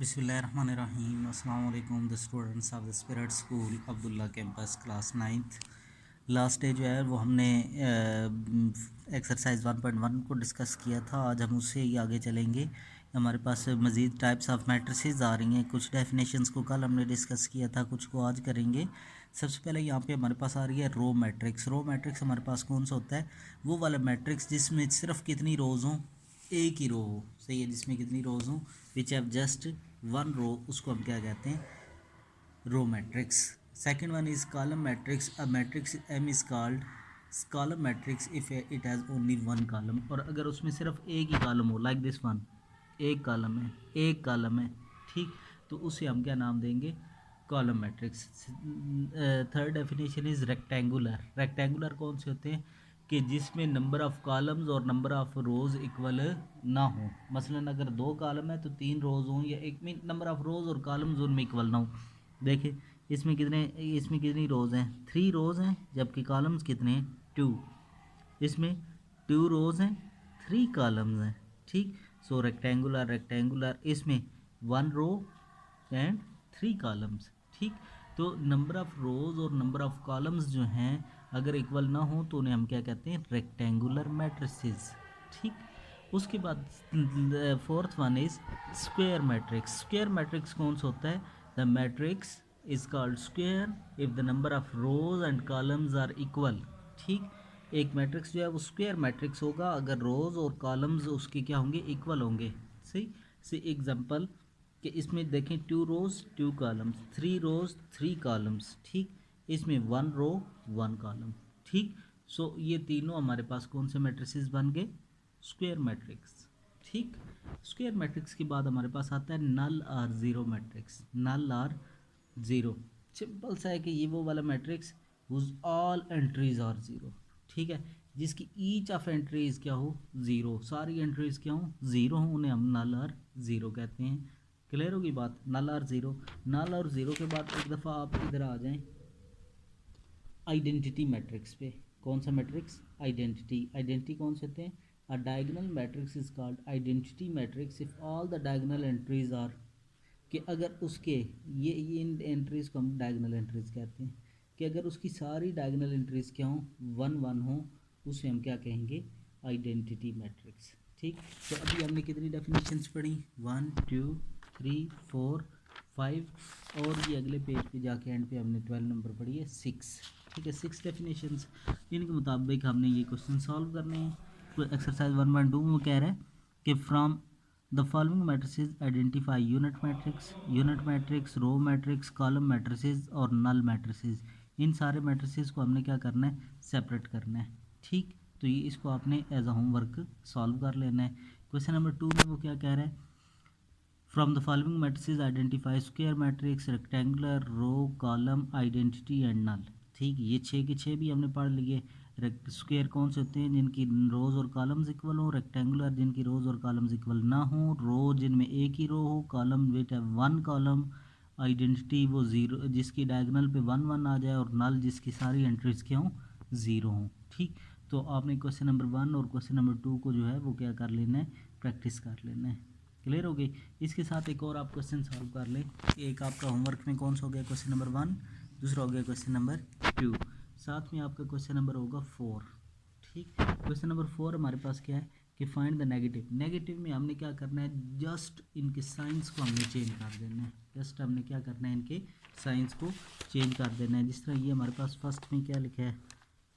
बिस्मिल्लाहिर्रहमानिर्रहीम। अस्सलाम वालेकुम the students of the spirit school Abdullah campus class 9th। Last day जो है वो हमने एक्सरसाइज 1.1 को डिस्कस किया था। आज हम उससे ही आगे चलेंगे। हमारे पास मज़ीद टाइप्स ऑफ मैट्रिसेस आ रही हैं। कुछ डेफिनेशंस को कल हमने डिस्कस किया था, कुछ को आज करेंगे। सबसे पहले यहाँ पे हमारे पास आ रही है रो मैट्रिक्स। रो मैट्रिक्स हमारे पास कौन सा होता है? वो वाला मैट्रिक्स जिसमें सिर्फ कितनी रोज़ हों, एक ही रो हो। सही है, जिसमें कितनी रोज़ हों, which have just one row, उसको हम क्या कहते हैं? Row matrix. Second one is column matrix. A matrix M is called column matrix if it has only one column. और अगर उसमें सिर्फ एक ही कॉलम हो, लाइक दिस वन, एक कॉलम है, एक कॉलम है, ठीक, तो उसे हम क्या नाम देंगे? Column matrix. Third definition is rectangular. Rectangular कौन से होते हैं? कि जिसमें नंबर ऑफ़ कॉलम्स और नंबर ऑफ़ रोज़ इक्वल ना हो। मसलन अगर 2 कॉलम है तो 3 रोज़ हों, या एक में नंबर ऑफ़ रोज़ और कॉलम्स उनमें इक्वल ना हो। देखिए इसमें कितनी रोज़ हैं? 3 रोज़ हैं, जबकि कॉलम्स कितने हैं? 2। इसमें 2 रोज़ हैं, 3 कॉलम्स हैं, ठीक। सो रेक्टेंगुलर इसमें 1 रो एंड 3 कॉलम्स, ठीक। तो नंबर ऑफ़ रोज़ और नंबर ऑफ़ कॉलम्स जो हैं अगर इक्वल ना हो तो उन्हें हम क्या कहते हैं? रेक्टेंगुलर मैट्रिसेस, ठीक। उसके बाद fourth one is square matrix. Square matrix कौन सा होता है? The matrix is called square if the number of rows and columns are equal, ठीक। एक मैट्रिक्स जो है वो स्क्वायर मैट्रिक्स होगा अगर रोज और कॉलम्स उसके क्या होंगे? इक्वल होंगे। सही से एग्जांपल कि इसमें देखें 2 रोज 2 कॉलम्स, 3 रोज 3 कॉलम्स, ठीक। इसमें 1 रो 1 कॉलम, ठीक। सो ये तीनों हमारे पास कौन से मैट्रिसेस बन गए? स्क्वायर मैट्रिक्स, ठीक। स्क्वायर मैट्रिक्स के बाद हमारे पास आता है नल और ज़ीरो मैट्रिक्स। नल और ज़ीरो सिंपल सा है कि ये वो वाला matrix whose all entries are zero, ठीक है, जिसकी ईच ऑफ एंट्रीज क्या हो? ज़ीरो। सारी एंट्रीज क्या हो? ज़ीरो हो, उन्हें हम नल और ज़ीरो कहते हैं। क्लियर होगी बात? नल और ज़ीरो। नल और ज़ीरो के बाद एक दफ़ा आप इधर आ जाएं आइडेंटिटी मैट्रिक्स पे। कौन सा मैट्रिक्स? आइडेंटिटी कौन से होते हैं? A diagonal matrix is called identity matrix if all the diagonal entries are, कि अगर उसके ये इन एंट्रीज को हम डायगोनल एंट्रीज कहते हैं, कि अगर उसकी सारी डायगोनल एंट्रीज क्या हो? 1 1 हो, उसे हम क्या कहेंगे? आइडेंटिटी मैट्रिक्स, ठीक। तो अभी हमने कितनी डेफिनेशंस पढ़ी? 1 2 3 4 5, और ये अगले पेज पे जाके एंड पे हमने 12 नंबर पढ़ी है 6, ठीक है। 6 डेफिनेशंस, इनके मुताबिक हमने ये क्वेश्चन सॉल्व करने हैं। तो एक्सरसाइज 1.2 में कह रहा है कि from the following matrices identify unit matrix, row matrix, column matrices और नल मैट्रिसेस। इन सारे मैट्रिसेस को हमने क्या करना है? सेपरेट करना है, ठीक। तो ये इसको आपने एज अ होमवर्क सॉल्व कर लेना है। क्वेश्चन नंबर 2 में वो क्या कह रहा है? From the following matrices identify square matrix, rectangular, row, column, identity and null, ठीक। ये 6 के 6 भी हमने पढ़ लिए। स्क्वायर कौन से होते हैं? जिनकी रोज और कॉलम्स इक्वल हो। रेक्टेंगुलर जिनकी रोज और कॉलम्स इक्वल ना हो। रो जिनमें एक ही रो हो। कॉलम विच है 1 कॉलम। आइडेंटिटी वो ज़ीरो जिसकी डायगोनल पे 1 1 आ जाए, और नल जिसकी सारी एंट्रीज क्या हों? ज़ीरो हों, ठीक। तो आपने क्वेश्चन नंबर 1 और क्वेश्चन नंबर 2 को जो है वो क्या कर लेना है? प्रैक्टिस कर लेना है। क्लियर हो गई? इसके साथ एक और आप क्वेश्चन सॉल्व कर लें। एक आपका होमवर्क में कौन सा हो गया? क्वेश्चन नंबर 1, दूसरा हो गया क्वेश्चन नंबर 2, साथ में आपका क्वेश्चन नंबर होगा 4, ठीक। क्वेश्चन नंबर 4 हमारे पास क्या है कि फाइंड द नेगेटिव। नेगेटिव में हमने क्या करना है? जस्ट इनके साइंस को हमने चेंज कर देना है। जस्ट हमने क्या करना है? इनके साइंस को चेंज कर देना है। जिस तरह ये हमारे पास फर्स्ट में क्या लिखा है?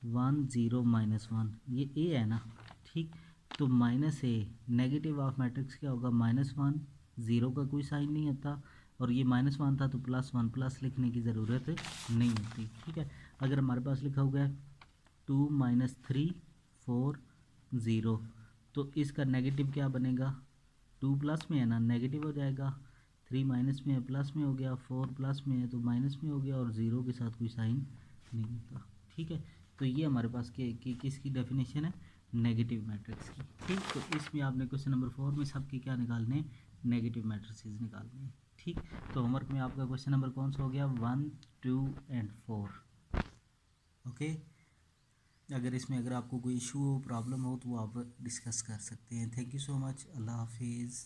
1 0 -1, ये ए है ना, ठीक। तो minus A, negative of matrix क्या होगा? -1, ज़ीरो का कोई साइन नहीं होता, और ये -1 था तो +1 प्लस लिखने की ज़रूरत नहीं होती, ठीक है। अगर हमारे पास लिखा हुआ है 2 -3 4 0, तो इसका नेगेटिव क्या बनेगा? 2 प्लस में है ना, नेगेटिव हो जाएगा। 3 माइनस में है, प्लस में हो गया। 4 प्लस में है तो माइनस में हो गया, और ज़ीरो के साथ कोई साइन नहीं होता, ठीक है। तो ये हमारे पास किसकी डेफिनेशन है? नेगेटिव मैट्रिक्स की, ठीक। तो इसमें आपने क्वेश्चन नंबर 4 में सबकी क्या निकालने हैं? नेगेटिव मैट्रिसेस निकालने हैं, ठीक। तो होमवर्क में आपका क्वेश्चन नंबर कौन सा हो गया? 1 2 एंड 4, ओके। अगर आपको कोई इशू हो, प्रॉब्लम हो, तो वो आप डिस्कस कर सकते हैं। Thank you so much. अल्लाह हाफिज़।